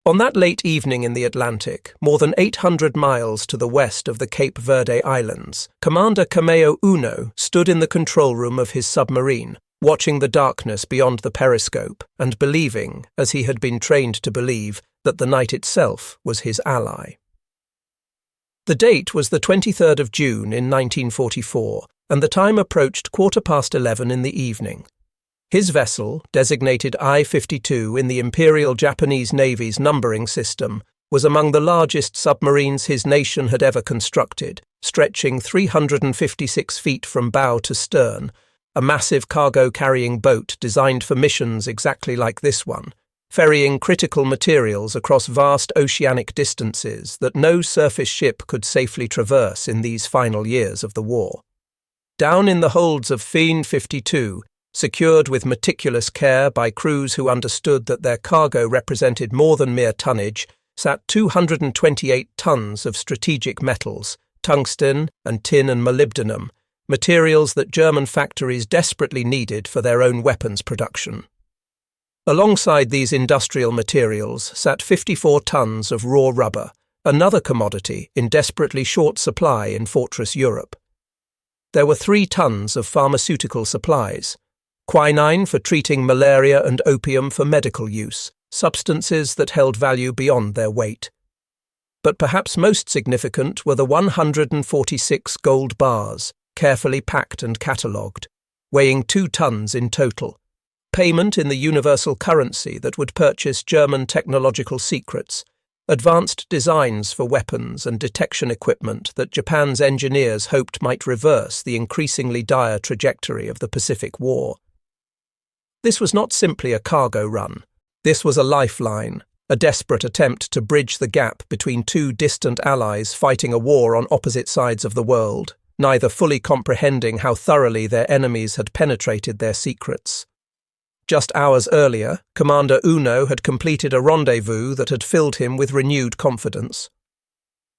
On that late evening in the Atlantic, more than 800 miles to the west of the Cape Verde Islands, Commander Cameo Uno stood in the control room of his submarine, watching the darkness beyond the periscope and believing, as he had been trained to believe, that the night itself was his ally. The date was the 23rd of June in 1944, and the time approached 11:15 in the evening. His vessel, designated I-52 in the Imperial Japanese Navy's numbering system, was among the largest submarines his nation had ever constructed, stretching 356 feet from bow to stern, a massive cargo-carrying boat designed for missions exactly like this one, ferrying critical materials across vast oceanic distances that no surface ship could safely traverse in these final years of the war. Down in the holds of Fiend 52, secured with meticulous care by crews who understood that their cargo represented more than mere tonnage, sat 228 tons of strategic metals, tungsten and tin and molybdenum, materials that German factories desperately needed for their own weapons production. Alongside these industrial materials sat 54 tons of raw rubber, another commodity in desperately short supply in Fortress Europe. There were 3 tons of pharmaceutical supplies, quinine for treating malaria and opium for medical use, substances that held value beyond their weight. But perhaps most significant were the 146 gold bars, carefully packed and catalogued, weighing 2 tons in total, payment in the universal currency that would purchase German technological secrets, advanced designs for weapons and detection equipment that Japan's engineers hoped might reverse the increasingly dire trajectory of the Pacific War. This was not simply a cargo run. This was a lifeline, a desperate attempt to bridge the gap between 2 distant allies fighting a war on opposite sides of the world, neither fully comprehending how thoroughly their enemies had penetrated their secrets. Just hours earlier, Commander Uno had completed a rendezvous that had filled him with renewed confidence.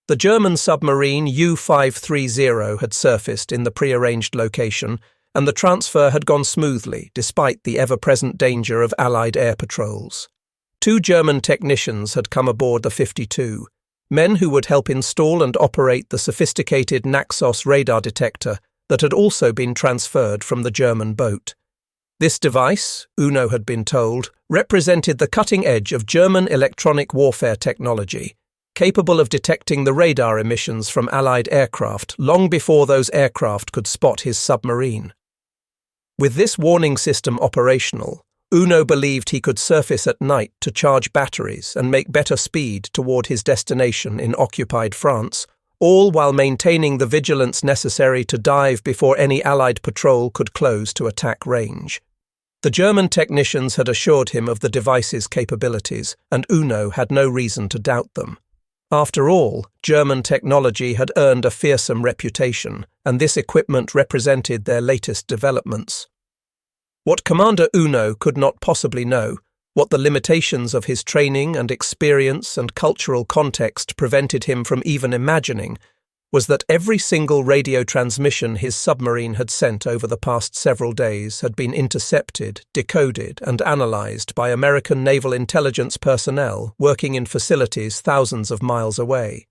The German submarine U-530 had surfaced in the prearranged location, and the transfer had gone smoothly despite the ever-present danger of Allied air patrols. 2 German technicians had come aboard the 52, men who would help install and operate the sophisticated Naxos radar detector that had also been transferred from the German boat. This device, Uno had been told, represented the cutting edge of German electronic warfare technology, capable of detecting the radar emissions from Allied aircraft long before those aircraft could spot his submarine. With this warning system operational, Uno believed he could surface at night to charge batteries and make better speed toward his destination in occupied France, all while maintaining the vigilance necessary to dive before any Allied patrol could close to attack range. The German technicians had assured him of the device's capabilities, and Uno had no reason to doubt them. After all, German technology had earned a fearsome reputation, and this equipment represented their latest developments. What Commander Uno could not possibly know, what the limitations of his training and experience and cultural context prevented him from even imagining, was that every single radio transmission his submarine had sent over the past several days had been intercepted, decoded, and analyzed by American naval intelligence personnel working in facilities thousands of miles away.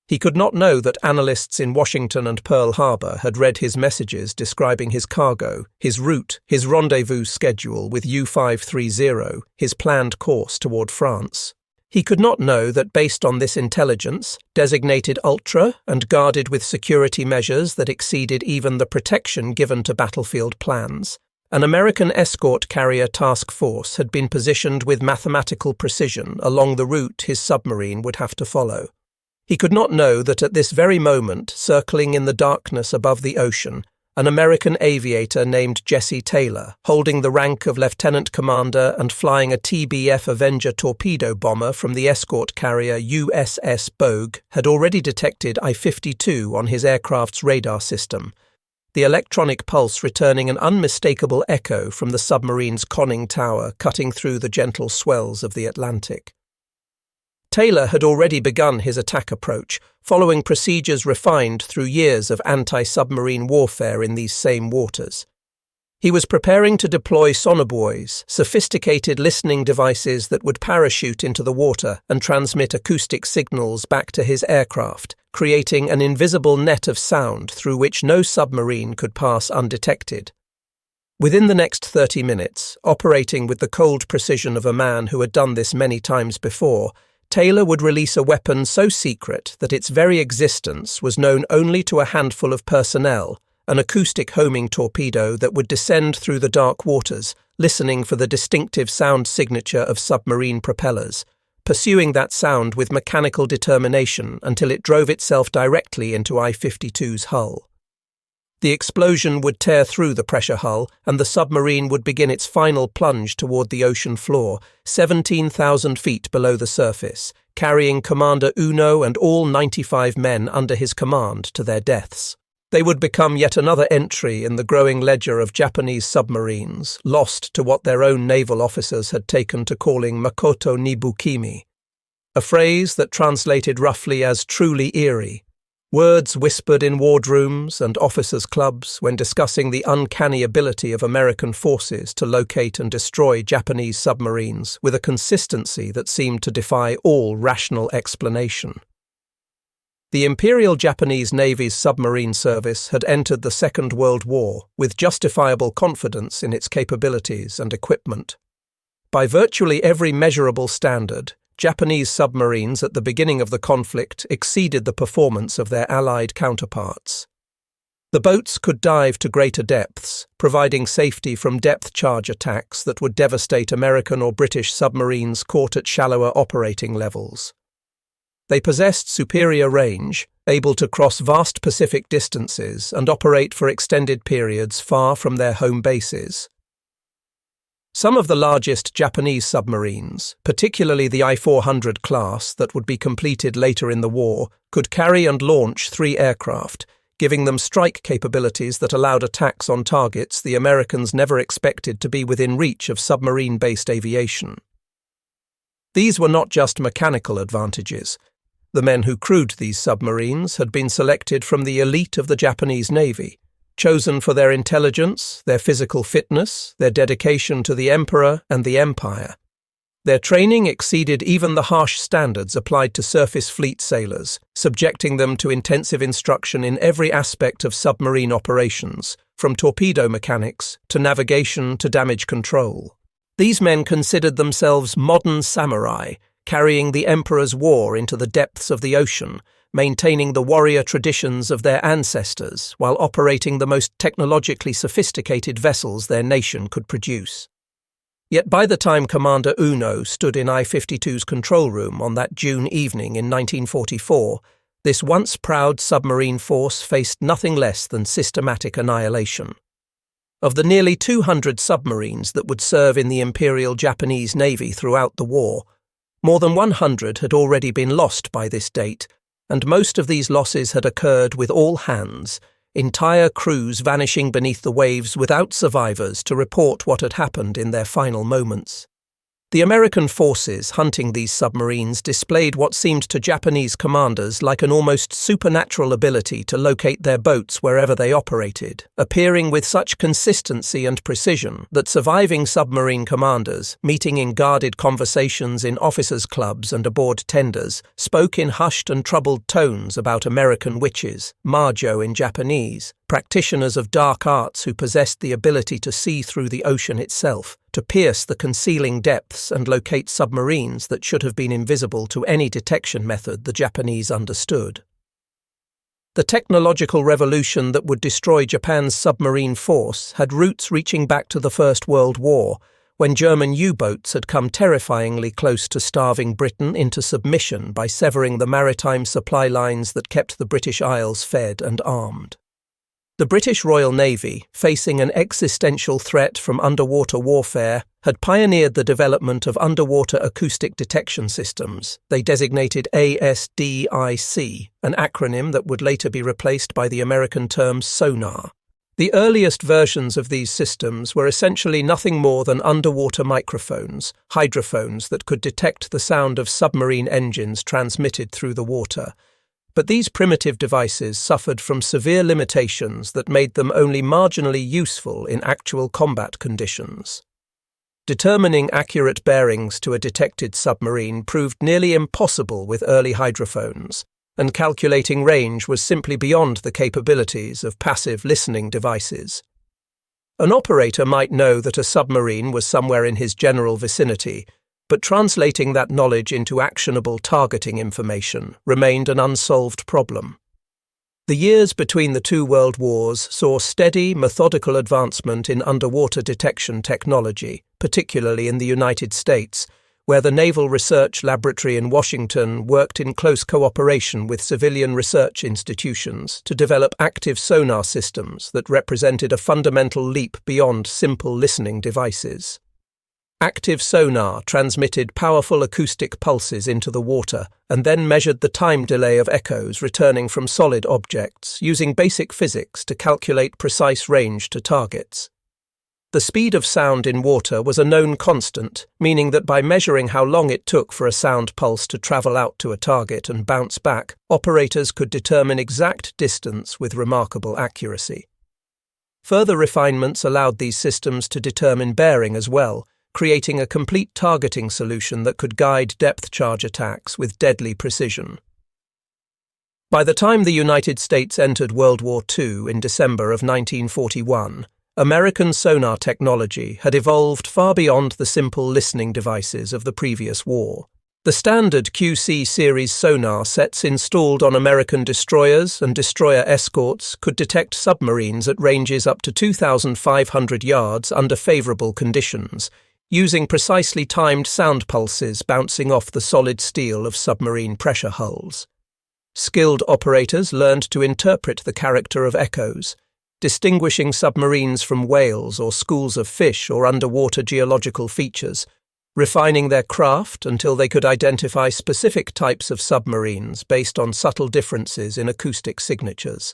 He could not know that analysts in Washington and Pearl Harbor had read his messages describing his cargo, his route, his rendezvous schedule with U-530, his planned course toward France. He could not know that based on this intelligence, designated ultra and guarded with security measures that exceeded even the protection given to battlefield plans, an American escort carrier task force had been positioned with mathematical precision along the route his submarine would have to follow. He could not know that at this very moment, circling in the darkness above the ocean, an American aviator named Jesse Taylor, holding the rank of lieutenant commander and flying a TBF Avenger torpedo bomber from the escort carrier USS Bogue, had already detected I-52 on his aircraft's radar system, the electronic pulse returning an unmistakable echo from the submarine's conning tower cutting through the gentle swells of the Atlantic. Taylor had already begun his attack approach, following procedures refined through years of anti-submarine warfare in these same waters. He was preparing to deploy sonobuoys, sophisticated listening devices that would parachute into the water and transmit acoustic signals back to his aircraft, creating an invisible net of sound through which no submarine could pass undetected. Within the next 30 minutes, operating with the cold precision of a man who had done this many times before, Taylor would release a weapon so secret that its very existence was known only to a handful of personnel, an acoustic homing torpedo that would descend through the dark waters, listening for the distinctive sound signature of submarine propellers, pursuing that sound with mechanical determination until it drove itself directly into I-52's hull. The explosion would tear through the pressure hull, and the submarine would begin its final plunge toward the ocean floor, 17,000 feet below the surface, carrying Commander Uno and all 95 men under his command to their deaths. They would become yet another entry in the growing ledger of Japanese submarines, lost to what their own naval officers had taken to calling Makoto ni Bukimi, a phrase that translated roughly as truly eerie, words whispered in wardrooms and officers' clubs when discussing the uncanny ability of American forces to locate and destroy Japanese submarines with a consistency that seemed to defy all rational explanation. The Imperial Japanese Navy's submarine service had entered the Second World War with justifiable confidence in its capabilities and equipment. By virtually every measurable standard, Japanese submarines at the beginning of the conflict exceeded the performance of their Allied counterparts. The boats could dive to greater depths, providing safety from depth charge attacks that would devastate American or British submarines caught at shallower operating levels. They possessed superior range, able to cross vast Pacific distances and operate for extended periods far from their home bases. Some of the largest Japanese submarines, particularly the I-400 class that would be completed later in the war, could carry and launch 3 aircraft, giving them strike capabilities that allowed attacks on targets the Americans never expected to be within reach of submarine-based aviation. These were not just mechanical advantages. The men who crewed these submarines had been selected from the elite of the Japanese Navy, chosen for their intelligence, their physical fitness, their dedication to the Emperor and the Empire. Their training exceeded even the harsh standards applied to surface fleet sailors, subjecting them to intensive instruction in every aspect of submarine operations, from torpedo mechanics to navigation to damage control. These men considered themselves modern samurai, carrying the Emperor's war into the depths of the ocean, maintaining the warrior traditions of their ancestors while operating the most technologically sophisticated vessels their nation could produce. Yet by the time Commander Uno stood in I-52's control room on that June evening in 1944, this once proud submarine force faced nothing less than systematic annihilation. Of the nearly 200 submarines that would serve in the Imperial Japanese Navy throughout the war, more than 100 had already been lost by this date, and most of these losses had occurred with all hands, entire crews vanishing beneath the waves without survivors to report what had happened in their final moments. The American forces hunting these submarines displayed what seemed to Japanese commanders like an almost supernatural ability to locate their boats wherever they operated, appearing with such consistency and precision that surviving submarine commanders, meeting in guarded conversations in officers' clubs and aboard tenders, spoke in hushed and troubled tones about American witches, Majo in Japanese, practitioners of dark arts who possessed the ability to see through the ocean itself, to pierce the concealing depths and locate submarines that should have been invisible to any detection method the Japanese understood. The technological revolution that would destroy Japan's submarine force had roots reaching back to the First World War, when German U-boats had come terrifyingly close to starving Britain into submission by severing the maritime supply lines that kept the British Isles fed and armed. The British Royal Navy, facing an existential threat from underwater warfare, had pioneered the development of underwater acoustic detection systems. They designated ASDIC, an acronym that would later be replaced by the American term sonar. The earliest versions of these systems were essentially nothing more than underwater microphones, hydrophones that could detect the sound of submarine engines transmitted through the water. But these primitive devices suffered from severe limitations that made them only marginally useful in actual combat conditions. Determining accurate bearings to a detected submarine proved nearly impossible with early hydrophones, and calculating range was simply beyond the capabilities of passive listening devices. An operator might know that a submarine was somewhere in his general vicinity, but translating that knowledge into actionable targeting information remained an unsolved problem. The years between the two world wars saw steady, methodical advancement in underwater detection technology, particularly in the United States, where the Naval Research Laboratory in Washington worked in close cooperation with civilian research institutions to develop active sonar systems that represented a fundamental leap beyond simple listening devices. Active sonar transmitted powerful acoustic pulses into the water and then measured the time delay of echoes returning from solid objects using basic physics to calculate precise range to targets. The speed of sound in water was a known constant, meaning that by measuring how long it took for a sound pulse to travel out to a target and bounce back, operators could determine exact distance with remarkable accuracy. Further refinements allowed these systems to determine bearing as well, creating a complete targeting solution that could guide depth charge attacks with deadly precision. By the time the United States entered World War II in December of 1941, American sonar technology had evolved far beyond the simple listening devices of the previous war. The standard QC series sonar sets installed on American destroyers and destroyer escorts could detect submarines at ranges up to 2,500 yards under favorable conditions, using precisely timed sound pulses bouncing off the solid steel of submarine pressure hulls. Skilled operators learned to interpret the character of echoes, distinguishing submarines from whales or schools of fish or underwater geological features, refining their craft until they could identify specific types of submarines based on subtle differences in acoustic signatures.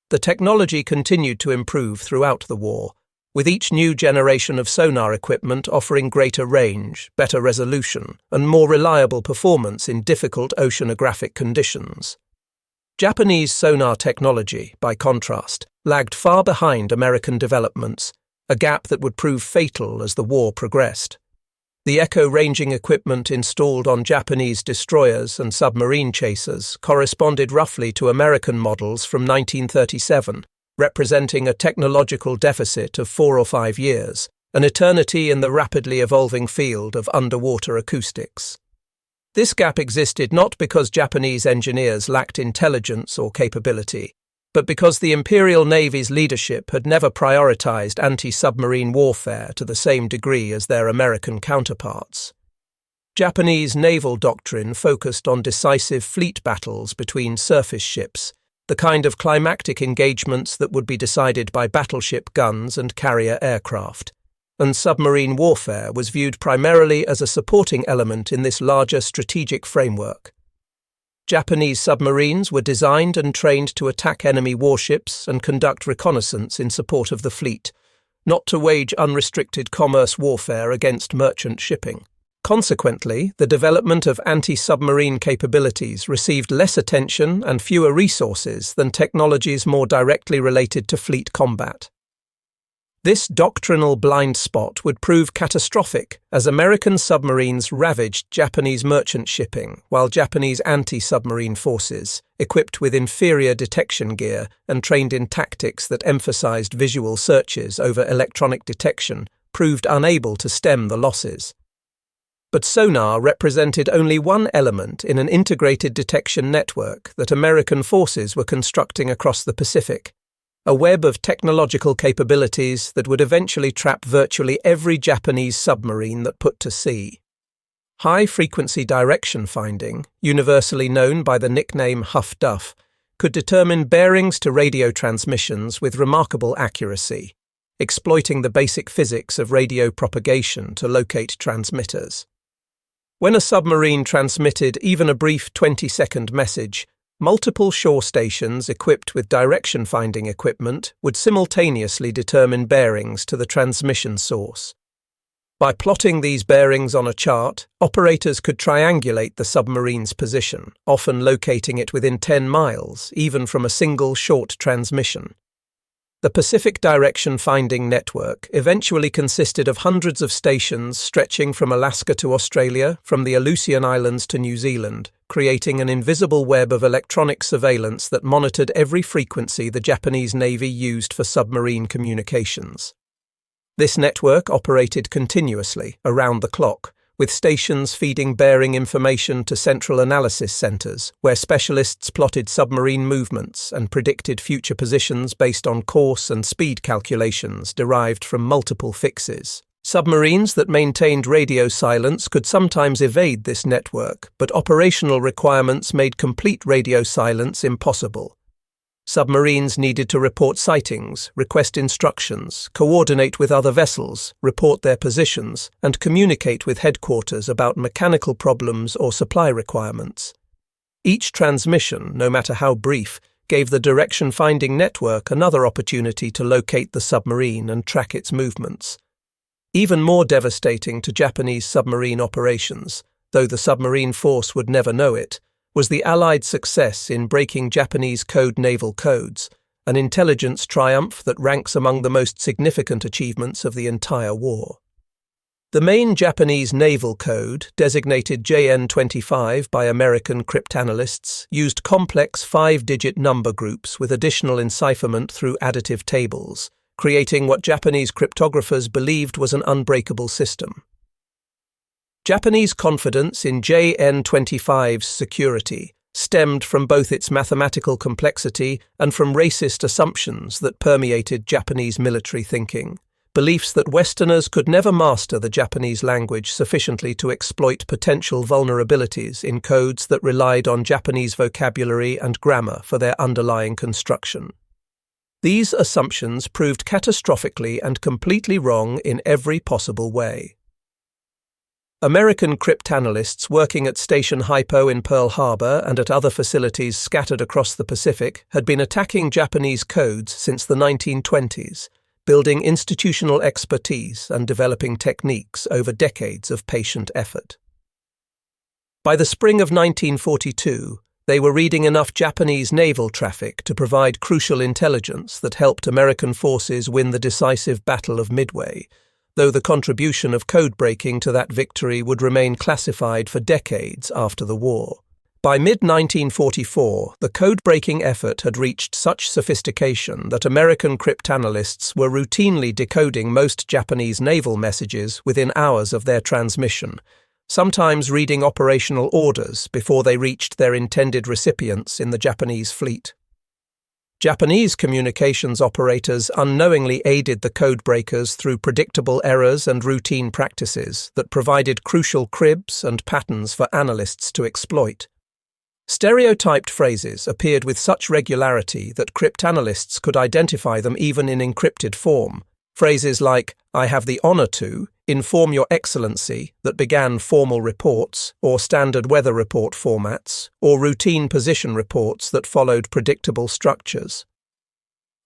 The technology continued to improve throughout the war, with each new generation of sonar equipment offering greater range, better resolution, and more reliable performance in difficult oceanographic conditions. Japanese sonar technology, by contrast, lagged far behind American developments, a gap that would prove fatal as the war progressed. The echo-ranging equipment installed on Japanese destroyers and submarine chasers corresponded roughly to American models from 1937, representing a technological deficit of 4 or 5 years, an eternity in the rapidly evolving field of underwater acoustics. This gap existed not because Japanese engineers lacked intelligence or capability, but because the Imperial Navy's leadership had never prioritized anti-submarine warfare to the same degree as their American counterparts. Japanese naval doctrine focused on decisive fleet battles between surface ships, the kind of climactic engagements that would be decided by battleship guns and carrier aircraft, and submarine warfare was viewed primarily as a supporting element in this larger strategic framework. Japanese submarines were designed and trained to attack enemy warships and conduct reconnaissance in support of the fleet, not to wage unrestricted commerce warfare against merchant shipping. Consequently, the development of anti-submarine capabilities received less attention and fewer resources than technologies more directly related to fleet combat. This doctrinal blind spot would prove catastrophic as American submarines ravaged Japanese merchant shipping, while Japanese anti-submarine forces, equipped with inferior detection gear and trained in tactics that emphasized visual searches over electronic detection, proved unable to stem the losses. But sonar represented only one element in an integrated detection network that American forces were constructing across the Pacific, a web of technological capabilities that would eventually trap virtually every Japanese submarine that put to sea. High-frequency direction finding, universally known by the nickname Huff Duff, could determine bearings to radio transmissions with remarkable accuracy, exploiting the basic physics of radio propagation to locate transmitters. When a submarine transmitted even a brief 20-second message, multiple shore stations equipped with direction-finding equipment would simultaneously determine bearings to the transmission source. By plotting these bearings on a chart, operators could triangulate the submarine's position, often locating it within 10 miles, even from a single short transmission. The Pacific Direction Finding Network eventually consisted of hundreds of stations stretching from Alaska to Australia, from the Aleutian Islands to New Zealand, creating an invisible web of electronic surveillance that monitored every frequency the Japanese Navy used for submarine communications. This network operated continuously, around the clock, with stations feeding bearing information to central analysis centers, where specialists plotted submarine movements and predicted future positions based on course and speed calculations derived from multiple fixes. Submarines that maintained radio silence could sometimes evade this network, but operational requirements made complete radio silence impossible. Submarines needed to report sightings, request instructions, coordinate with other vessels, report their positions, and communicate with headquarters about mechanical problems or supply requirements. Each transmission, no matter how brief, gave the direction-finding network another opportunity to locate the submarine and track its movements. Even more devastating to Japanese submarine operations, though the submarine force would never know it, was the Allied success in breaking Japanese code naval codes, an intelligence triumph that ranks among the most significant achievements of the entire war. The main Japanese naval code, designated JN-25 by American cryptanalysts, used complex 5-digit number groups with additional encipherment through additive tables, creating what Japanese cryptographers believed was an unbreakable system. Japanese confidence in JN-25's security stemmed from both its mathematical complexity and from racist assumptions that permeated Japanese military thinking, beliefs that Westerners could never master the Japanese language sufficiently to exploit potential vulnerabilities in codes that relied on Japanese vocabulary and grammar for their underlying construction. These assumptions proved catastrophically and completely wrong in every possible way. American cryptanalysts working at Station Hypo in Pearl Harbor and at other facilities scattered across the Pacific had been attacking Japanese codes since the 1920s, building institutional expertise and developing techniques over decades of patient effort. By the spring of 1942, they were reading enough Japanese naval traffic to provide crucial intelligence that helped American forces win the decisive Battle of Midway, though the contribution of code-breaking to that victory would remain classified for decades after the war. By mid-1944, the code-breaking effort had reached such sophistication that American cryptanalysts were routinely decoding most Japanese naval messages within hours of their transmission, sometimes reading operational orders before they reached their intended recipients in the Japanese fleet. Japanese communications operators unknowingly aided the codebreakers through predictable errors and routine practices that provided crucial cribs and patterns for analysts to exploit. Stereotyped phrases appeared with such regularity that cryptanalysts could identify them even in encrypted form. Phrases like, "I have the honor to," "Inform Your Excellency," that began formal reports or standard weather report formats, or routine position reports that followed predictable structures.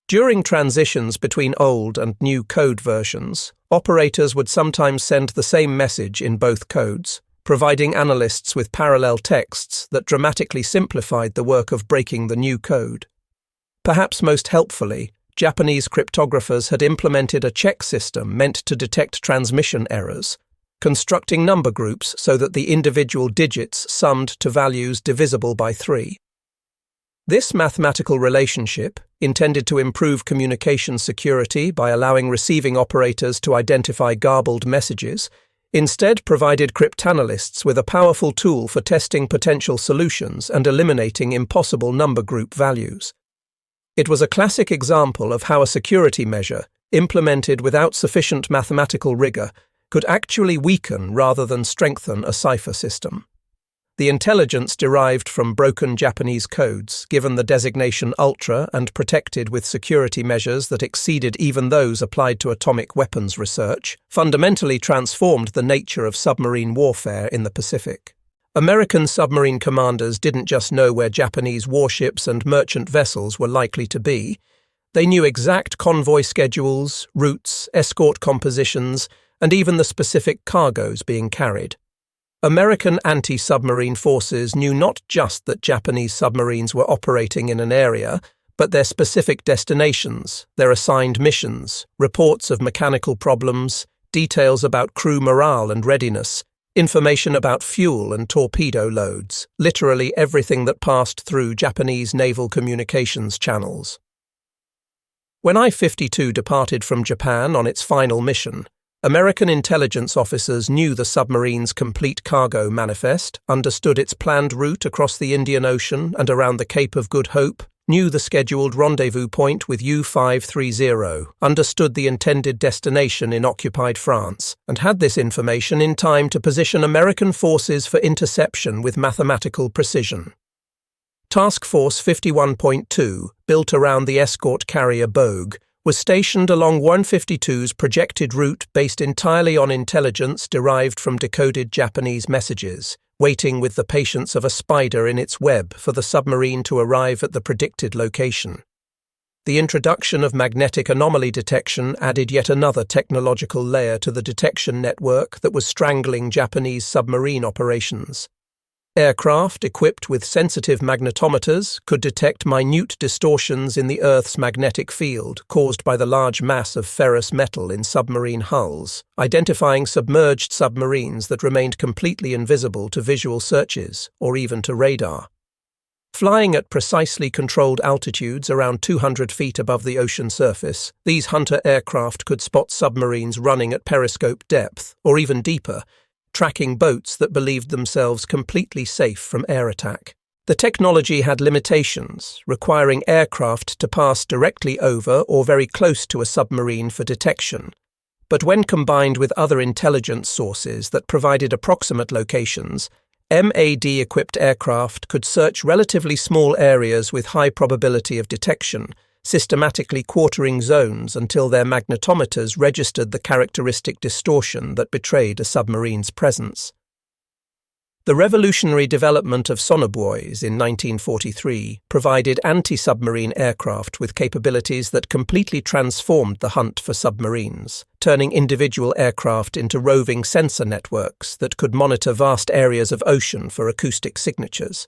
During transitions between old and new code versions, operators would sometimes send the same message in both codes, providing analysts with parallel texts that dramatically simplified the work of breaking the new code. Perhaps most helpfully, Japanese cryptographers had implemented a check system meant to detect transmission errors, constructing number groups so that the individual digits summed to values divisible by 3. This mathematical relationship, intended to improve communication security by allowing receiving operators to identify garbled messages, instead provided cryptanalysts with a powerful tool for testing potential solutions and eliminating impossible number group values. It was a classic example of how a security measure, implemented without sufficient mathematical rigor, could actually weaken rather than strengthen a cipher system. The intelligence derived from broken Japanese codes, given the designation ultra and protected with security measures that exceeded even those applied to atomic weapons research, fundamentally transformed the nature of submarine warfare in the Pacific. American submarine commanders didn't just know where Japanese warships and merchant vessels were likely to be. They knew exact convoy schedules, routes, escort compositions, and even the specific cargoes being carried. American anti-submarine forces knew not just that Japanese submarines were operating in an area, but their specific destinations, their assigned missions, reports of mechanical problems, details about crew morale and readiness, information about fuel and torpedo loads, literally everything that passed through Japanese naval communications channels. When I-52 departed from Japan on its final mission, American intelligence officers knew the submarine's complete cargo manifest, understood its planned route across the Indian Ocean and around the Cape of Good Hope, knew the scheduled rendezvous point with U-530, understood the intended destination in occupied France, and had this information in time to position American forces for interception with mathematical precision. Task Force 51.2, built around the escort carrier Bogue, was stationed along 152's projected route based entirely on intelligence derived from decoded Japanese messages, waiting with the patience of a spider in its web for the submarine to arrive at the predicted location. The introduction of magnetic anomaly detection added yet another technological layer to the detection network that was strangling Japanese submarine operations. Aircraft equipped with sensitive magnetometers could detect minute distortions in the Earth's magnetic field caused by the large mass of ferrous metal in submarine hulls, identifying submerged submarines that remained completely invisible to visual searches or even to radar. Flying at precisely controlled altitudes around 200 feet above the ocean surface, these hunter aircraft could spot submarines running at periscope depth or even deeper, tracking boats that believed themselves completely safe from air attack. The technology had limitations, requiring aircraft to pass directly over or very close to a submarine for detection. But when combined with other intelligence sources that provided approximate locations, MAD-equipped aircraft could search relatively small areas with high probability of detection, systematically quartering zones until their magnetometers registered the characteristic distortion that betrayed a submarine's presence. The revolutionary development of sonobuoys in 1943 provided anti-submarine aircraft with capabilities that completely transformed the hunt for submarines, turning individual aircraft into roving sensor networks that could monitor vast areas of ocean for acoustic signatures.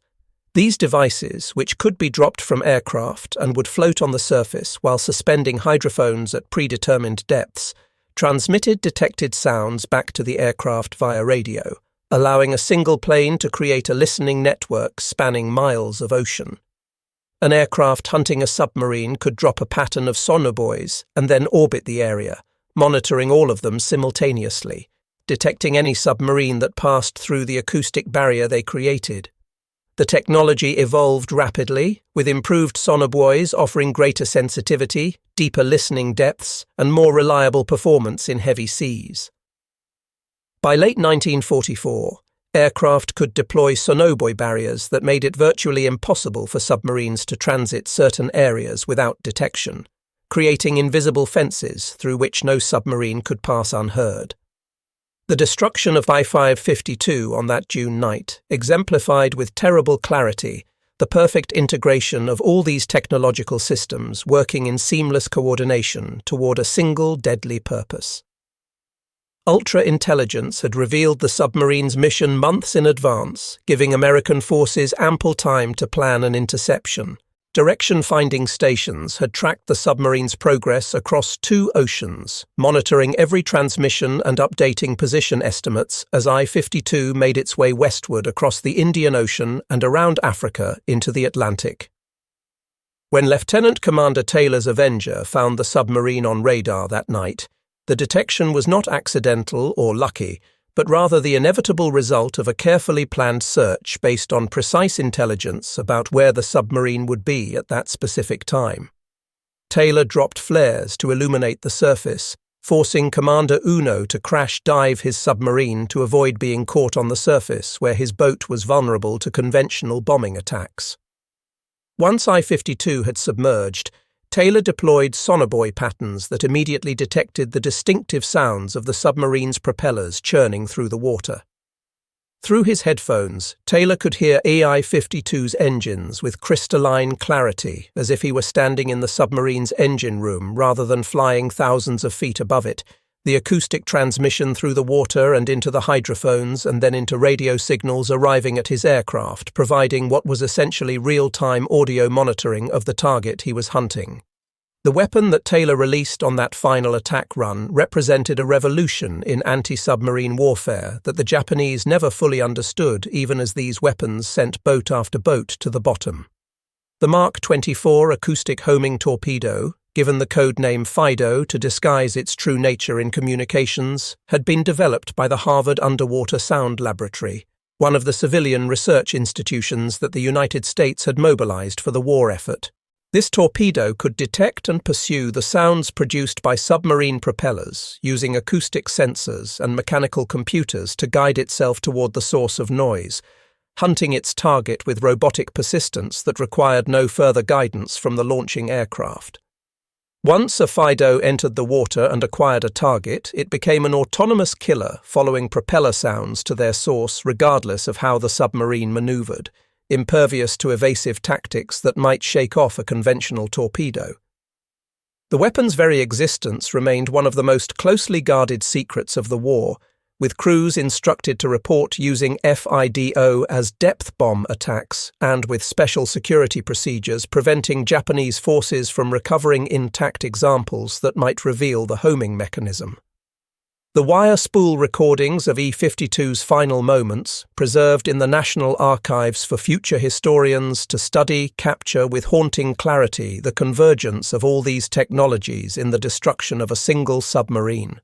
These devices, which could be dropped from aircraft and would float on the surface while suspending hydrophones at predetermined depths, transmitted detected sounds back to the aircraft via radio, allowing a single plane to create a listening network spanning miles of ocean. An aircraft hunting a submarine could drop a pattern of sonobuoys and then orbit the area, monitoring all of them simultaneously, detecting any submarine that passed through the acoustic barrier they created. The technology evolved rapidly, with improved sonobuoys offering greater sensitivity, deeper listening depths, and more reliable performance in heavy seas. By late 1944, aircraft could deploy sonobuoy barriers that made it virtually impossible for submarines to transit certain areas without detection, creating invisible fences through which no submarine could pass unheard. The destruction of I-552 on that June night exemplified with terrible clarity the perfect integration of all these technological systems working in seamless coordination toward a single deadly purpose. Ultra-intelligence had revealed the submarine's mission months in advance, giving American forces ample time to plan an interception. Direction-finding stations had tracked the submarine's progress across 2 oceans, monitoring every transmission and updating position estimates as I-52 made its way westward across the Indian Ocean and around Africa into the Atlantic. When Lieutenant Commander Taylor's Avenger found the submarine on radar that night, the detection was not accidental or lucky, but rather the inevitable result of a carefully planned search based on precise intelligence about where the submarine would be at that specific time. Taylor dropped flares to illuminate the surface, forcing Commander Uno to crash-dive his submarine to avoid being caught on the surface where his boat was vulnerable to conventional bombing attacks. Once I-52 had submerged, Taylor deployed sonobuoy patterns that immediately detected the distinctive sounds of the submarine's propellers churning through the water. Through his headphones, Taylor could hear I-52's engines with crystalline clarity, as if he were standing in the submarine's engine room rather than flying thousands of feet above it, the acoustic transmission through the water and into the hydrophones and then into radio signals arriving at his aircraft, providing what was essentially real-time audio monitoring of the target he was hunting. The weapon that Taylor released on that final attack run represented a revolution in anti-submarine warfare that the Japanese never fully understood, even as these weapons sent boat after boat to the bottom. The Mark 24 acoustic homing torpedo, given the code name Fido to disguise its true nature in communications, had been developed by the Harvard Underwater Sound Laboratory, one of the civilian research institutions that the United States had mobilized for the war effort. This torpedo could detect and pursue the sounds produced by submarine propellers using acoustic sensors and mechanical computers to guide itself toward the source of noise, hunting its target with robotic persistence that required no further guidance from the launching aircraft. Once a Fido entered the water and acquired a target, it became an autonomous killer following propeller sounds to their source regardless of how the submarine maneuvered, impervious to evasive tactics that might shake off a conventional torpedo. The weapon's very existence remained one of the most closely guarded secrets of the war, with crews instructed to report using FIDO as depth bomb attacks and with special security procedures preventing Japanese forces from recovering intact examples that might reveal the homing mechanism. The wire spool recordings of E-52's final moments, preserved in the National Archives for future historians to study, capture with haunting clarity the convergence of all these technologies in the destruction of a single submarine.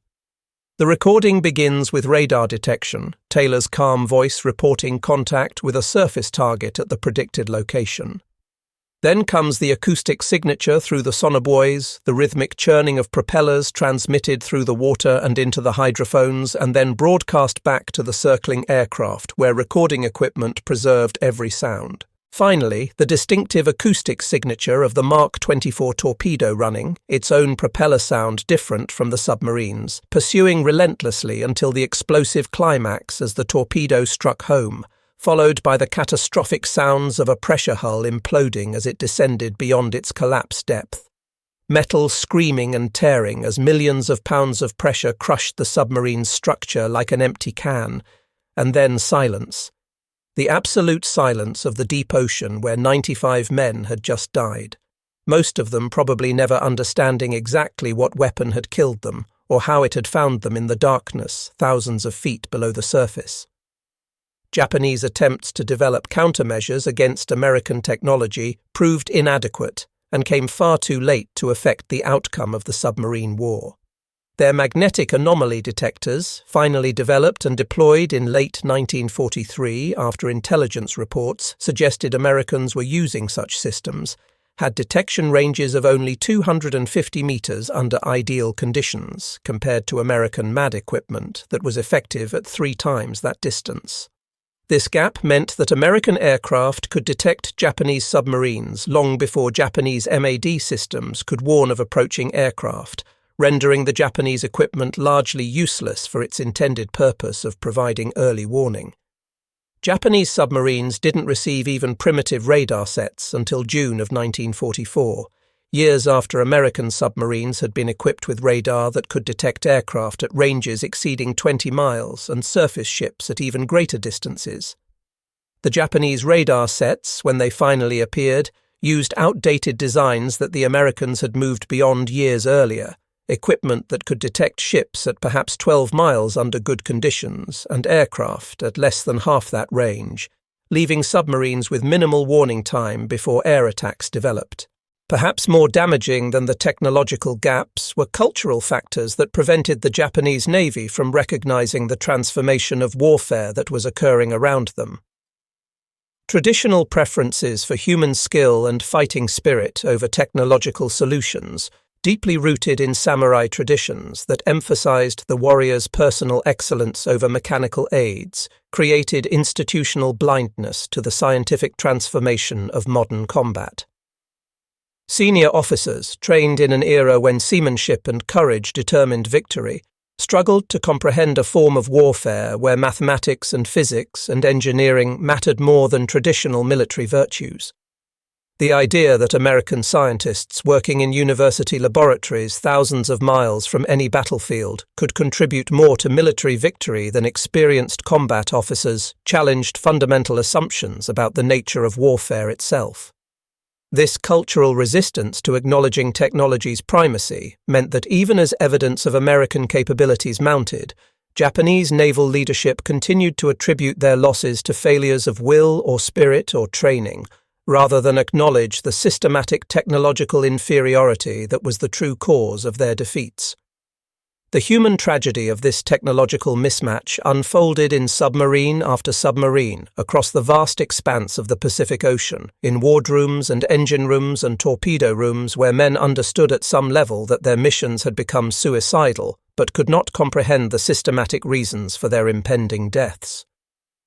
The recording begins with radar detection, Taylor's calm voice reporting contact with a surface target at the predicted location. Then comes the acoustic signature through the sonobuoys, the rhythmic churning of propellers transmitted through the water and into the hydrophones and then broadcast back to the circling aircraft where recording equipment preserved every sound. Finally, the distinctive acoustic signature of the Mark 24 torpedo running, its own propeller sound different from the submarine's, pursuing relentlessly until the explosive climax as the torpedo struck home, followed by the catastrophic sounds of a pressure hull imploding as it descended beyond its collapse depth. Metal screaming and tearing as millions of pounds of pressure crushed the submarine's structure like an empty can, and then silence. The absolute silence of the deep ocean where 95 men had just died, most of them probably never understanding exactly what weapon had killed them or how it had found them in the darkness thousands of feet below the surface. Japanese attempts to develop countermeasures against American technology proved inadequate and came far too late to affect the outcome of the submarine war. Their magnetic anomaly detectors, finally developed and deployed in late 1943 after intelligence reports suggested Americans were using such systems, had detection ranges of only 250 meters under ideal conditions compared to American MAD equipment that was effective at 3 times that distance. This gap meant that American aircraft could detect Japanese submarines long before Japanese MAD systems could warn of approaching aircraft, rendering the Japanese equipment largely useless for its intended purpose of providing early warning. Japanese submarines didn't receive even primitive radar sets until June of 1944, years after American submarines had been equipped with radar that could detect aircraft at ranges exceeding 20 miles and surface ships at even greater distances. The Japanese radar sets, when they finally appeared, used outdated designs that the Americans had moved beyond years earlier, equipment that could detect ships at perhaps 12 miles under good conditions and aircraft at less than half that range, leaving submarines with minimal warning time before air attacks developed. Perhaps more damaging than the technological gaps were cultural factors that prevented the Japanese Navy from recognizing the transformation of warfare that was occurring around them. Traditional preferences for human skill and fighting spirit over technological solutions, deeply rooted in samurai traditions that emphasized the warrior's personal excellence over mechanical aids, created institutional blindness to the scientific transformation of modern combat. Senior officers, trained in an era when seamanship and courage determined victory, struggled to comprehend a form of warfare where mathematics and physics and engineering mattered more than traditional military virtues. The idea that American scientists working in university laboratories thousands of miles from any battlefield could contribute more to military victory than experienced combat officers challenged fundamental assumptions about the nature of warfare itself. This cultural resistance to acknowledging technology's primacy meant that even as evidence of American capabilities mounted, Japanese naval leadership continued to attribute their losses to failures of will or spirit or training, rather than acknowledge the systematic technological inferiority that was the true cause of their defeats. The human tragedy of this technological mismatch unfolded in submarine after submarine across the vast expanse of the Pacific Ocean, in wardrooms and engine rooms and torpedo rooms where men understood at some level that their missions had become suicidal, but could not comprehend the systematic reasons for their impending deaths.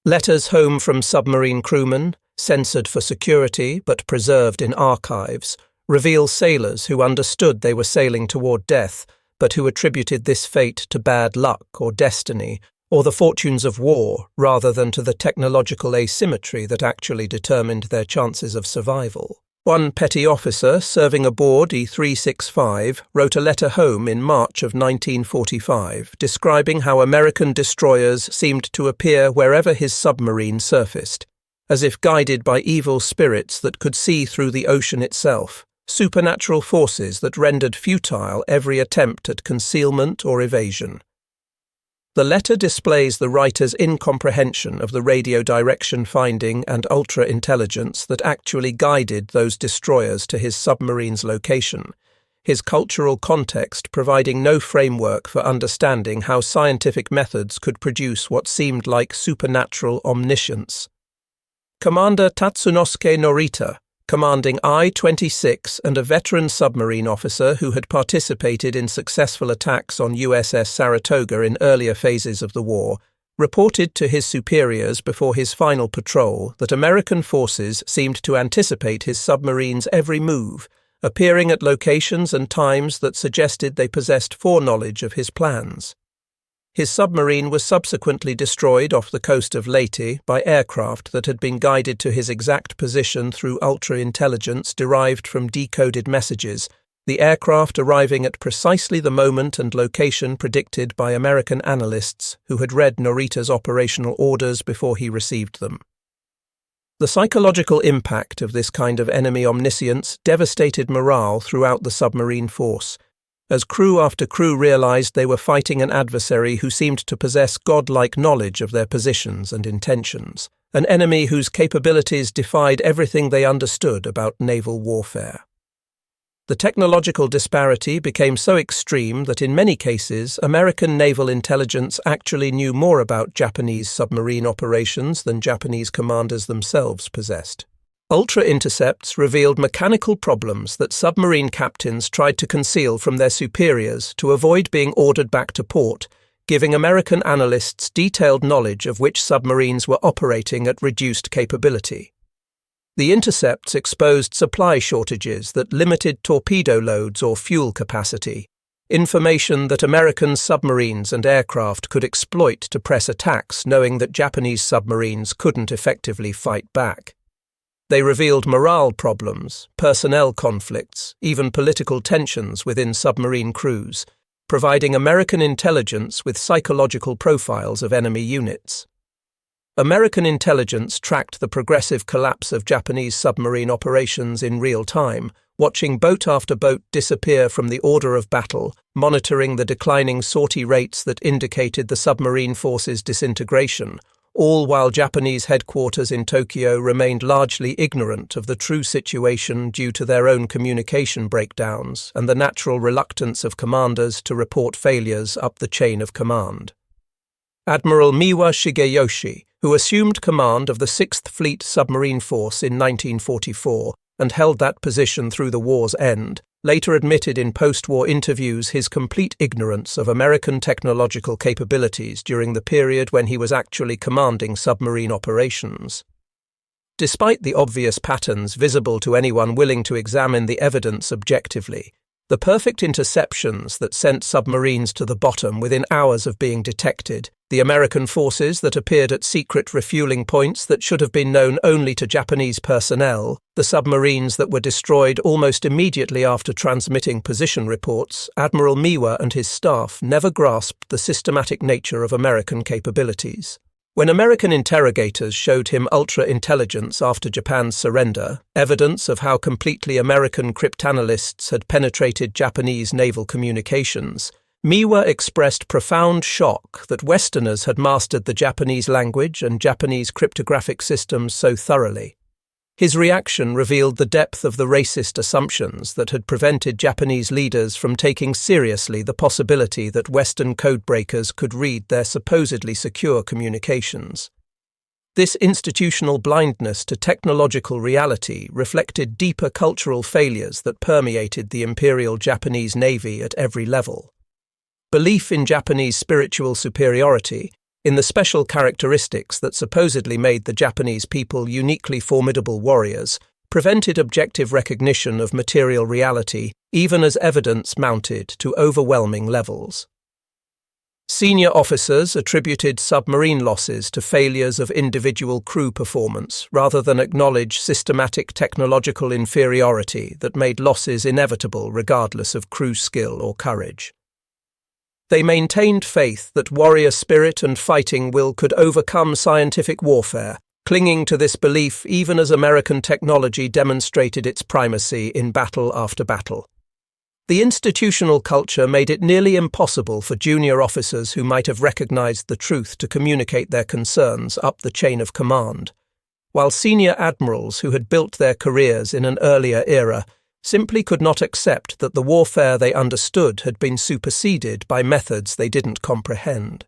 Letters home from submarine crewmen, censored for security but preserved in archives, reveal sailors who understood they were sailing toward death, but who attributed this fate to bad luck or destiny, or the fortunes of war, rather than to the technological asymmetry that actually determined their chances of survival. One petty officer serving aboard E-365 wrote a letter home in March of 1945 describing how American destroyers seemed to appear wherever his submarine surfaced, as if guided by evil spirits that could see through the ocean itself, supernatural forces that rendered futile every attempt at concealment or evasion. The letter displays the writer's incomprehension of the radio direction finding and ultra-intelligence that actually guided those destroyers to his submarine's location, his cultural context providing no framework for understanding how scientific methods could produce what seemed like supernatural omniscience. Commander Tatsunosuke Norita, commanding I-26 and a veteran submarine officer who had participated in successful attacks on USS Saratoga in earlier phases of the war, reported to his superiors before his final patrol that American forces seemed to anticipate his submarine's every move, appearing at locations and times that suggested they possessed foreknowledge of his plans. His submarine was subsequently destroyed off the coast of Leyte by aircraft that had been guided to his exact position through ultra-intelligence derived from decoded messages, the aircraft arriving at precisely the moment and location predicted by American analysts who had read Norita's operational orders before he received them. The psychological impact of this kind of enemy omniscience devastated morale throughout the submarine force, as crew after crew realized they were fighting an adversary who seemed to possess godlike knowledge of their positions and intentions, an enemy whose capabilities defied everything they understood about naval warfare. The technological disparity became so extreme that in many cases American naval intelligence actually knew more about Japanese submarine operations than Japanese commanders themselves possessed. Ultra-intercepts revealed mechanical problems that submarine captains tried to conceal from their superiors to avoid being ordered back to port, giving American analysts detailed knowledge of which submarines were operating at reduced capability. The intercepts exposed supply shortages that limited torpedo loads or fuel capacity, information that American submarines and aircraft could exploit to press attacks knowing that Japanese submarines couldn't effectively fight back. They revealed morale problems, personnel conflicts, even political tensions within submarine crews, providing American intelligence with psychological profiles of enemy units. American intelligence tracked the progressive collapse of Japanese submarine operations in real time, watching boat after boat disappear from the order of battle, monitoring the declining sortie rates that indicated the submarine force's disintegration, all while Japanese headquarters in Tokyo remained largely ignorant of the true situation due to their own communication breakdowns and the natural reluctance of commanders to report failures up the chain of command. Admiral Miwa Shigeyoshi, who assumed command of the 6th Fleet Submarine Force in 1944 and held that position through the war's end, later admitted in post-war interviews his complete ignorance of American technological capabilities during the period when he was actually commanding submarine operations. Despite the obvious patterns visible to anyone willing to examine the evidence objectively, the perfect interceptions that sent submarines to the bottom within hours of being detected, The American forces that appeared at secret refueling points that should have been known only to Japanese personnel, the submarines that were destroyed almost immediately after transmitting position reports, Admiral Miwa and his staff never grasped the systematic nature of American capabilities. When American interrogators showed him ultra-intelligence after Japan's surrender, evidence of how completely American cryptanalysts had penetrated Japanese naval communications, Miwa expressed profound shock that Westerners had mastered the Japanese language and Japanese cryptographic systems so thoroughly. His reaction revealed the depth of the racist assumptions that had prevented Japanese leaders from taking seriously the possibility that Western codebreakers could read their supposedly secure communications. This institutional blindness to technological reality reflected deeper cultural failures that permeated the Imperial Japanese Navy at every level. Belief in Japanese spiritual superiority, in the special characteristics that supposedly made the Japanese people uniquely formidable warriors, prevented objective recognition of material reality even as evidence mounted to overwhelming levels. Senior officers attributed submarine losses to failures of individual crew performance rather than acknowledge systematic technological inferiority that made losses inevitable regardless of crew skill or courage. They maintained faith that warrior spirit and fighting will could overcome scientific warfare, clinging to this belief even as American technology demonstrated its primacy in battle after battle. The institutional culture made it nearly impossible for junior officers who might have recognized the truth to communicate their concerns up the chain of command, while senior admirals who had built their careers in an earlier era simply could not accept that the warfare they understood had been superseded by methods they didn't comprehend.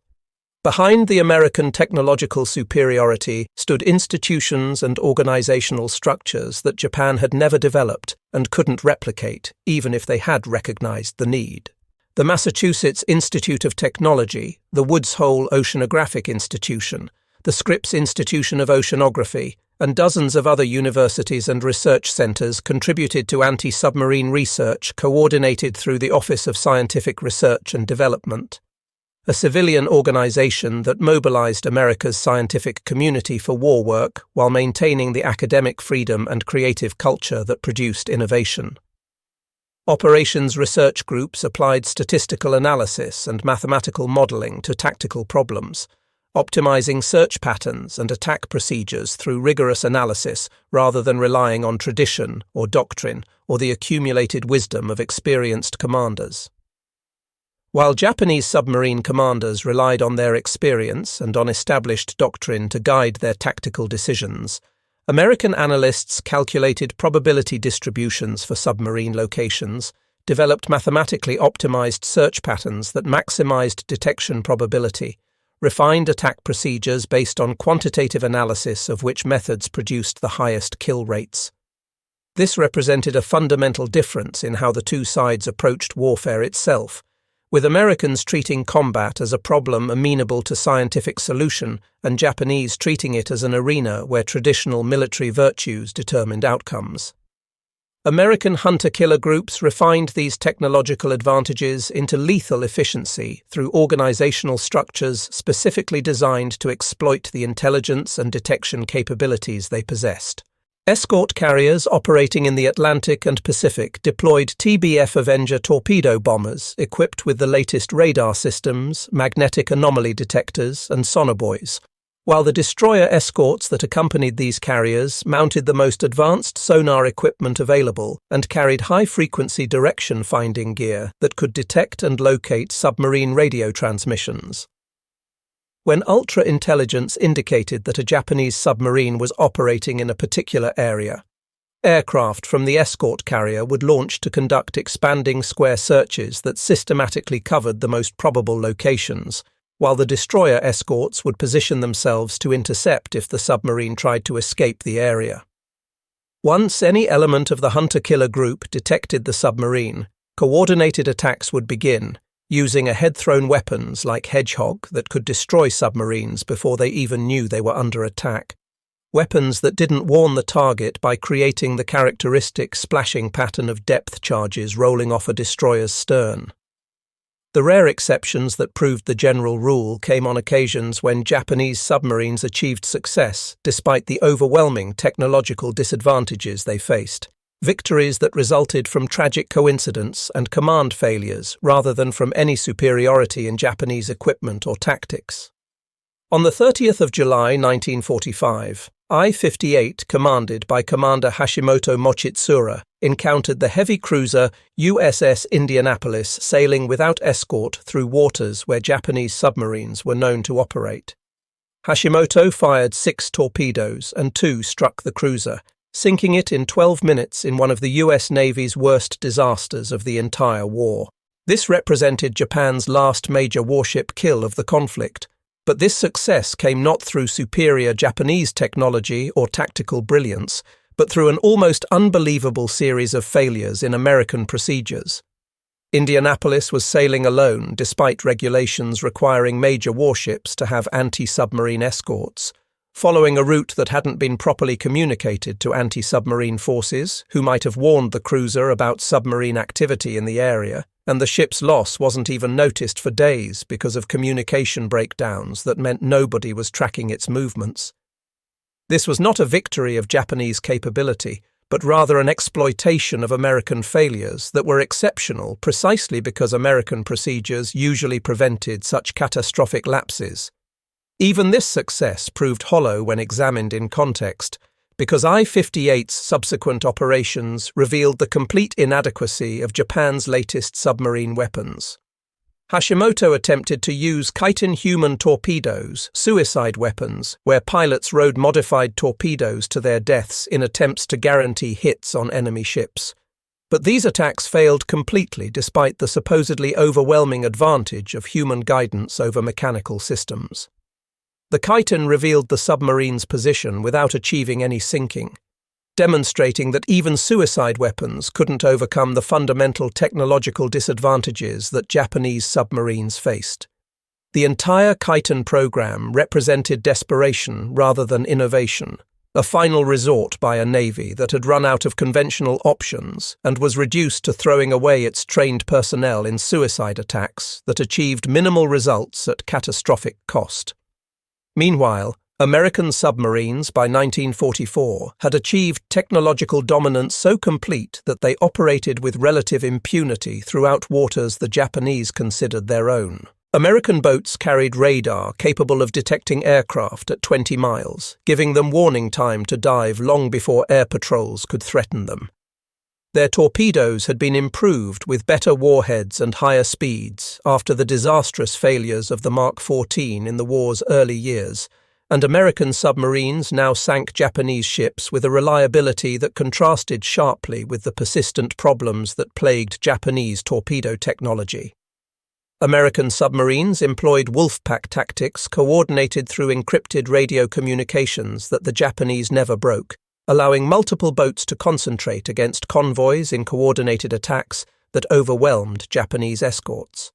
Behind the American technological superiority stood institutions and organizational structures that Japan had never developed and couldn't replicate, even if they had recognized the need. The Massachusetts Institute of Technology, the Woods Hole Oceanographic Institution, the Scripps Institution of Oceanography, and dozens of other universities and research centers contributed to anti-submarine research coordinated through the Office of Scientific Research and Development, a civilian organization that mobilized America's scientific community for war work while maintaining the academic freedom and creative culture that produced innovation. Operations research groups applied statistical analysis and mathematical modeling to tactical problems, optimizing search patterns and attack procedures through rigorous analysis rather than relying on tradition or doctrine or the accumulated wisdom of experienced commanders. While Japanese submarine commanders relied on their experience and on established doctrine to guide their tactical decisions, American analysts calculated probability distributions for submarine locations, developed mathematically optimized search patterns that maximized detection probability, refined attack procedures based on quantitative analysis of which methods produced the highest kill rates. This represented a fundamental difference in how the two sides approached warfare itself, with Americans treating combat as a problem amenable to scientific solution and Japanese treating it as an arena where traditional military virtues determined outcomes. American hunter-killer groups refined these technological advantages into lethal efficiency through organizational structures specifically designed to exploit the intelligence and detection capabilities they possessed. Escort carriers operating in the Atlantic and Pacific deployed TBF Avenger torpedo bombers equipped with the latest radar systems, magnetic anomaly detectors, and sonobuoys, while the destroyer escorts that accompanied these carriers mounted the most advanced sonar equipment available and carried high-frequency direction-finding gear that could detect and locate submarine radio transmissions. When ultra-intelligence indicated that a Japanese submarine was operating in a particular area, aircraft from the escort carrier would launch to conduct expanding square searches that systematically covered the most probable locations, while the destroyer escorts would position themselves to intercept if the submarine tried to escape the area. Once any element of the hunter-killer group detected the submarine, coordinated attacks would begin, using head-thrown weapons like Hedgehog that could destroy submarines before they even knew they were under attack. Weapons that didn't warn the target by creating the characteristic splashing pattern of depth charges rolling off a destroyer's stern. The rare exceptions that proved the general rule came on occasions when Japanese submarines achieved success despite the overwhelming technological disadvantages they faced. Victories that resulted from tragic coincidence and command failures rather than from any superiority in Japanese equipment or tactics. On the 30th of July 1945, I-58, commanded by Commander Hashimoto Mochitsura, encountered the heavy cruiser USS Indianapolis sailing without escort through waters where Japanese submarines were known to operate. Hashimoto fired 6 torpedoes and 2 struck the cruiser, sinking it in 12 minutes in one of the US Navy's worst disasters of the entire war. This represented Japan's last major warship kill of the conflict, but this success came not through superior Japanese technology or tactical brilliance, but through an almost unbelievable series of failures in American procedures. Indianapolis was sailing alone despite regulations requiring major warships to have anti-submarine escorts, following a route that hadn't been properly communicated to anti-submarine forces, who might have warned the cruiser about submarine activity in the area, and the ship's loss wasn't even noticed for days because of communication breakdowns that meant nobody was tracking its movements. This was not a victory of Japanese capability, but rather an exploitation of American failures that were exceptional precisely because American procedures usually prevented such catastrophic lapses. Even this success proved hollow when examined in context, because I-58's subsequent operations revealed the complete inadequacy of Japan's latest submarine weapons. Hashimoto attempted to use Kaiten human torpedoes, suicide weapons, where pilots rode modified torpedoes to their deaths in attempts to guarantee hits on enemy ships. But these attacks failed completely despite the supposedly overwhelming advantage of human guidance over mechanical systems. The Kaiten revealed the submarine's position without achieving any sinking, demonstrating that even suicide weapons couldn't overcome the fundamental technological disadvantages that Japanese submarines faced. The entire Kaiten program represented desperation rather than innovation, a final resort by a navy that had run out of conventional options and was reduced to throwing away its trained personnel in suicide attacks that achieved minimal results at catastrophic cost. Meanwhile, American submarines by 1944 had achieved technological dominance so complete that they operated with relative impunity throughout waters the Japanese considered their own. American boats carried radar capable of detecting aircraft at 20 miles, giving them warning time to dive long before air patrols could threaten them. Their torpedoes had been improved with better warheads and higher speeds after the disastrous failures of the Mark 14 in the war's early years, and American submarines now sank Japanese ships with a reliability that contrasted sharply with the persistent problems that plagued Japanese torpedo technology. American submarines employed wolf-pack tactics coordinated through encrypted radio communications that the Japanese never broke, allowing multiple boats to concentrate against convoys in coordinated attacks that overwhelmed Japanese escorts.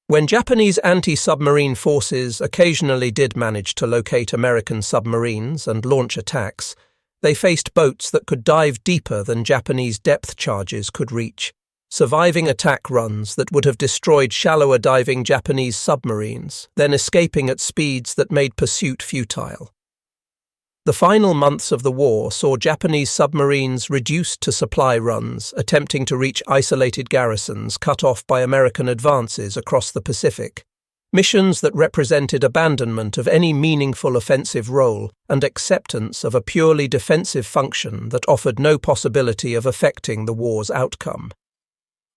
When Japanese anti-submarine forces occasionally did manage to locate American submarines and launch attacks, they faced boats that could dive deeper than Japanese depth charges could reach, surviving attack runs that would have destroyed shallower diving Japanese submarines, then escaping at speeds that made pursuit futile. The final months of the war saw Japanese submarines reduced to supply runs, attempting to reach isolated garrisons cut off by American advances across the Pacific, missions that represented abandonment of any meaningful offensive role and acceptance of a purely defensive function that offered no possibility of affecting the war's outcome.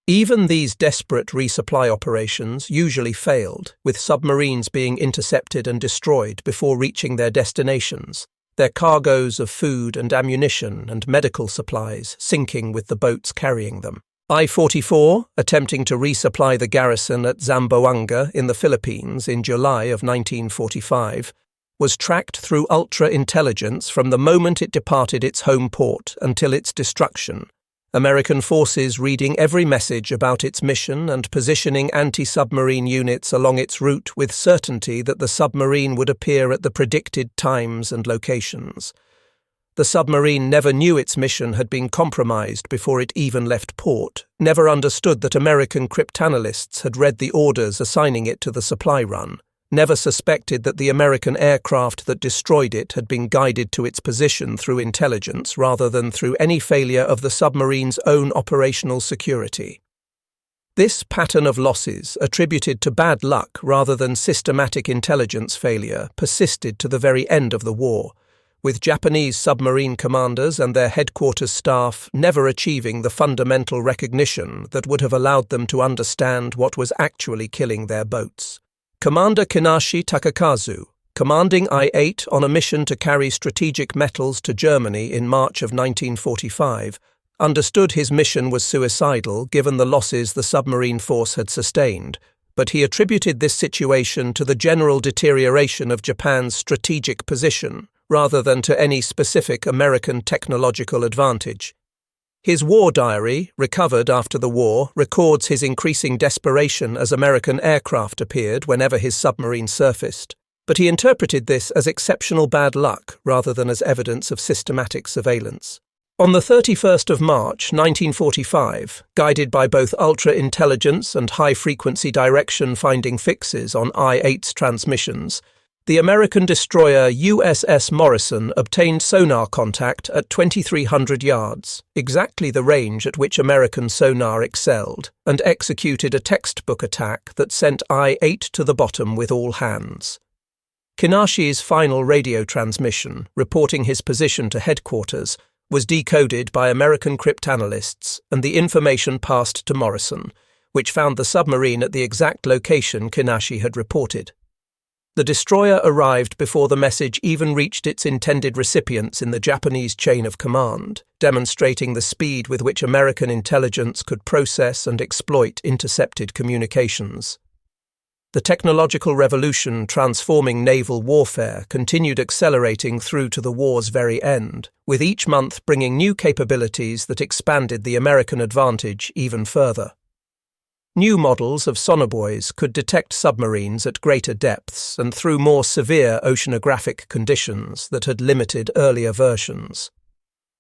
Even these desperate resupply operations usually failed, with submarines being intercepted and destroyed before reaching their destinations, their cargoes of food and ammunition and medical supplies sinking with the boats carrying them. I-44, attempting to resupply the garrison at Zamboanga in the Philippines in July of 1945, was tracked through ultra-intelligence from the moment it departed its home port until its destruction, American forces reading every message about its mission and positioning anti-submarine units along its route with certainty that the submarine would appear at the predicted times and locations. The submarine never knew its mission had been compromised before it even left port, never understood that American cryptanalysts had read the orders assigning it to the supply run, never suspected that the American aircraft that destroyed it had been guided to its position through intelligence rather than through any failure of the submarine's own operational security. This pattern of losses, attributed to bad luck rather than systematic intelligence failure, persisted to the very end of the war, with Japanese submarine commanders and their headquarters staff never achieving the fundamental recognition that would have allowed them to understand what was actually killing their boats. Commander Kinashi Takakazu, commanding I-8 on a mission to carry strategic metals to Germany in March of 1945, understood his mission was suicidal given the losses the submarine force had sustained, but he attributed this situation to the general deterioration of Japan's strategic position, rather than to any specific American technological advantage. His war diary, recovered after the war, records his increasing desperation as American aircraft appeared whenever his submarine surfaced, but he interpreted this as exceptional bad luck rather than as evidence of systematic surveillance. On the 31st of March 1945, guided by both ultra-intelligence and high-frequency direction finding fixes on I-8's transmissions, the American destroyer USS Morrison obtained sonar contact at 2,300 yards, exactly the range at which American sonar excelled, and executed a textbook attack that sent I-8 to the bottom with all hands. Kinashi's final radio transmission, reporting his position to headquarters, was decoded by American cryptanalysts, and the information passed to Morrison, which found the submarine at the exact location Kinashi had reported. The destroyer arrived before the message even reached its intended recipients in the Japanese chain of command, demonstrating the speed with which American intelligence could process and exploit intercepted communications. The technological revolution transforming naval warfare continued accelerating through to the war's very end, with each month bringing new capabilities that expanded the American advantage even further. New models of sonobuoys could detect submarines at greater depths and through more severe oceanographic conditions that had limited earlier versions.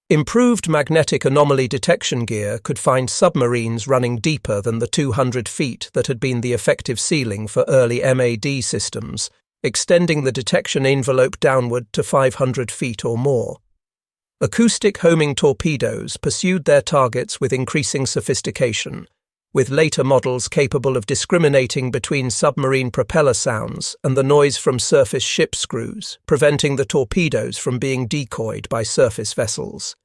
Improved magnetic anomaly detection gear could find submarines running deeper than the 200 feet that had been the effective ceiling for early MAD systems, extending the detection envelope downward to 500 feet or more. Acoustic homing torpedoes pursued their targets with increasing sophistication, with later models capable of discriminating between submarine propeller sounds and the noise from surface ship screws, preventing the torpedoes from being decoyed by surface vessels.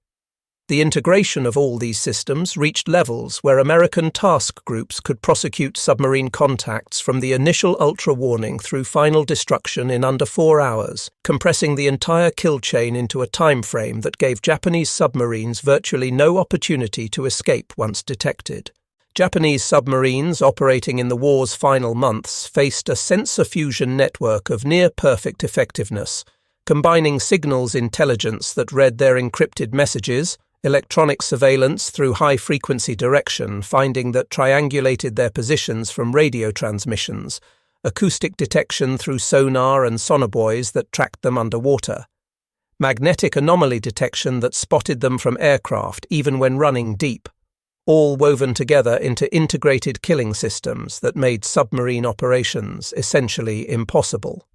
The integration of all these systems reached levels where American task groups could prosecute submarine contacts from the initial ultra-warning through final destruction in under 4 hours, compressing the entire kill chain into a time frame that gave Japanese submarines virtually no opportunity to escape once detected. Japanese submarines operating in the war's final months faced a sensor fusion network of near-perfect effectiveness, combining signals intelligence that read their encrypted messages, electronic surveillance through high-frequency direction finding that triangulated their positions from radio transmissions, acoustic detection through sonar and sonobuoys that tracked them underwater, magnetic anomaly detection that spotted them from aircraft even when running deep, all woven together into integrated killing systems that made submarine operations essentially impossible.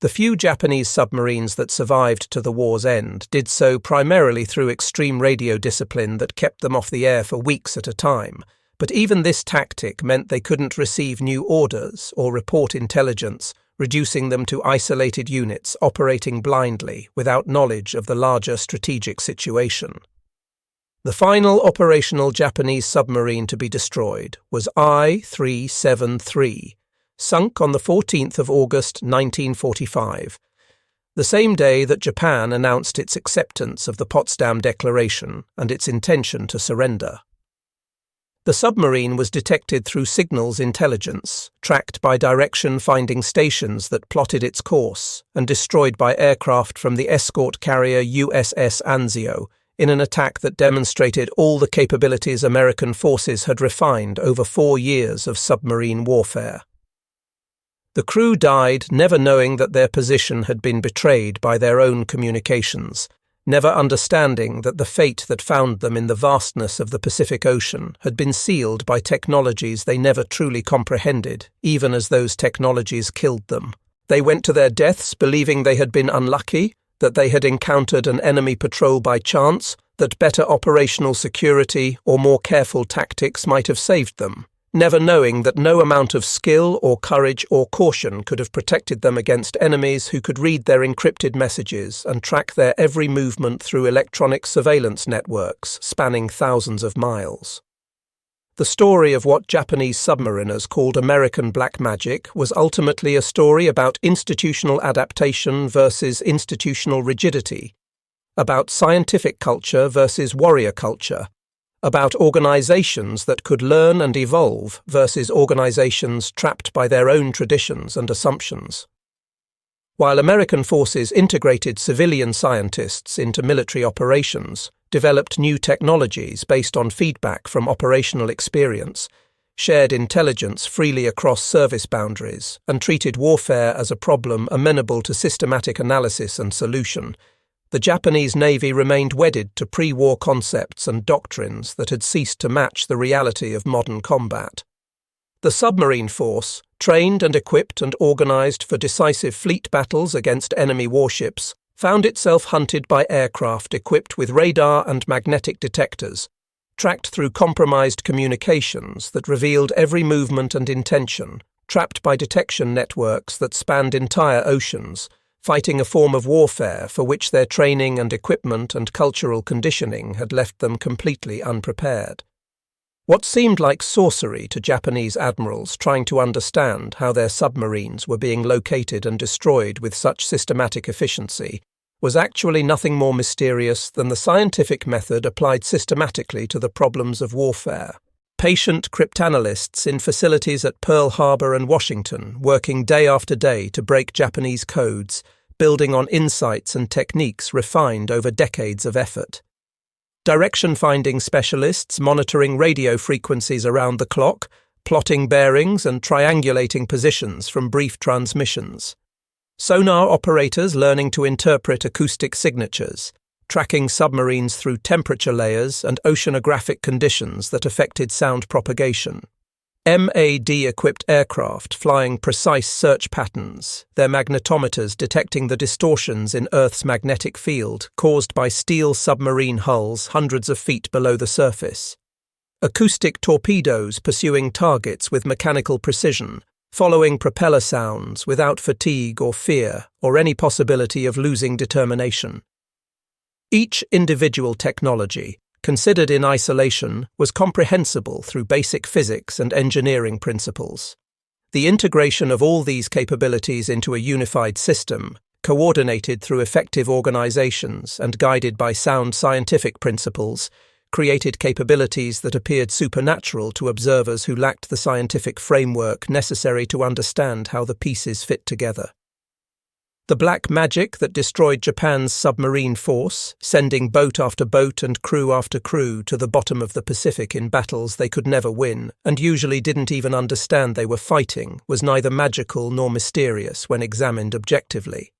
The few Japanese submarines that survived to the war's end did so primarily through extreme radio discipline that kept them off the air for weeks at a time, but even this tactic meant they couldn't receive new orders or report intelligence, reducing them to isolated units operating blindly without knowledge of the larger strategic situation. The final operational Japanese submarine to be destroyed was I-373, sunk on the 14th of August 1945, the same day that Japan announced its acceptance of the Potsdam Declaration and its intention to surrender. The submarine was detected through signals intelligence, tracked by direction-finding stations that plotted its course, and destroyed by aircraft from the escort carrier USS Anzio, in an attack that demonstrated all the capabilities American forces had refined over 4 years of submarine warfare. The crew died never knowing that their position had been betrayed by their own communications, never understanding that the fate that found them in the vastness of the Pacific Ocean had been sealed by technologies they never truly comprehended, even as those technologies killed them. They went to their deaths believing they had been unlucky, that they had encountered an enemy patrol by chance, that better operational security or more careful tactics might have saved them, never knowing that no amount of skill or courage or caution could have protected them against enemies who could read their encrypted messages and track their every movement through electronic surveillance networks spanning thousands of miles. The story of what Japanese submariners called American black magic was ultimately a story about institutional adaptation versus institutional rigidity, about scientific culture versus warrior culture, about organizations that could learn and evolve versus organizations trapped by their own traditions and assumptions. While American forces integrated civilian scientists into military operations, developed new technologies based on feedback from operational experience, shared intelligence freely across service boundaries, and treated warfare as a problem amenable to systematic analysis and solution, the Japanese Navy remained wedded to pre-war concepts and doctrines that had ceased to match the reality of modern combat. The submarine force, trained and equipped and organized for decisive fleet battles against enemy warships, found itself hunted by aircraft equipped with radar and magnetic detectors, tracked through compromised communications that revealed every movement and intention, trapped by detection networks that spanned entire oceans, fighting a form of warfare for which their training and equipment and cultural conditioning had left them completely unprepared. What seemed like sorcery to Japanese admirals trying to understand how their submarines were being located and destroyed with such systematic efficiency was actually nothing more mysterious than the scientific method applied systematically to the problems of warfare. Patient cryptanalysts in facilities at Pearl Harbor and Washington working day after day to break Japanese codes, building on insights and techniques refined over decades of effort. Direction-finding specialists monitoring radio frequencies around the clock, plotting bearings and triangulating positions from brief transmissions. Sonar operators learning to interpret acoustic signatures, tracking submarines through temperature layers and oceanographic conditions that affected sound propagation. MAD-equipped aircraft flying precise search patterns, their magnetometers detecting the distortions in Earth's magnetic field caused by steel submarine hulls hundreds of feet below the surface. Acoustic torpedoes pursuing targets with mechanical precision, following propeller sounds without fatigue or fear or any possibility of losing determination. Each individual technology, considered in isolation, was comprehensible through basic physics and engineering principles. The integration of all these capabilities into a unified system, coordinated through effective organizations and guided by sound scientific principles, created capabilities that appeared supernatural to observers who lacked the scientific framework necessary to understand how the pieces fit together. The black magic that destroyed Japan's submarine force, sending boat after boat and crew after crew to the bottom of the Pacific in battles they could never win, and usually didn't even understand they were fighting, was neither magical nor mysterious when examined objectively.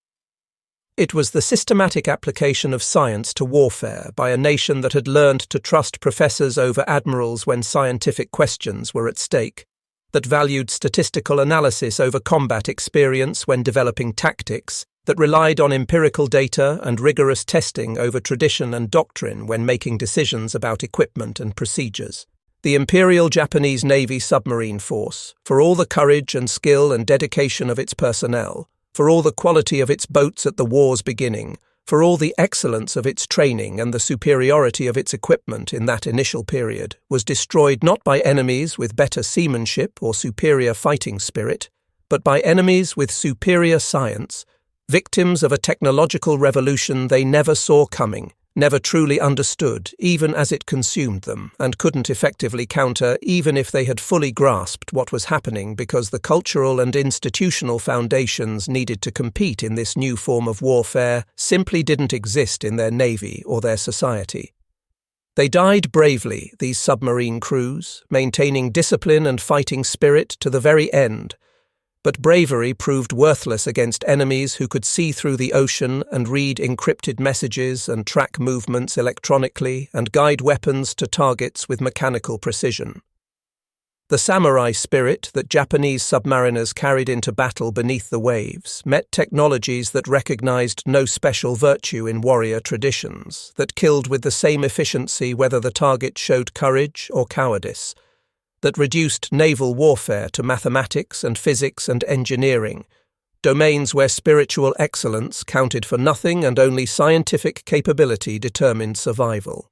It was the systematic application of science to warfare by a nation that had learned to trust professors over admirals when scientific questions were at stake, that valued statistical analysis over combat experience when developing tactics, that relied on empirical data and rigorous testing over tradition and doctrine when making decisions about equipment and procedures. The Imperial Japanese Navy submarine force, for all the courage and skill and dedication of its personnel, for all the quality of its boats at the war's beginning, for all the excellence of its training and the superiority of its equipment in that initial period, was destroyed not by enemies with better seamanship or superior fighting spirit, but by enemies with superior science, victims of a technological revolution they never saw coming, never truly understood even as it consumed them, and couldn't effectively counter even if they had fully grasped what was happening because the cultural and institutional foundations needed to compete in this new form of warfare simply didn't exist in their navy or their society. They died bravely, these submarine crews, maintaining discipline and fighting spirit to the very end, But bravery proved worthless against enemies who could see through the ocean and read encrypted messages and track movements electronically and guide weapons to targets with mechanical precision. The samurai spirit that Japanese submariners carried into battle beneath the waves met technologies that recognized no special virtue in warrior traditions, that killed with the same efficiency whether the target showed courage or cowardice, that reduced naval warfare to mathematics and physics and engineering, domains where spiritual excellence counted for nothing and only scientific capability determined survival.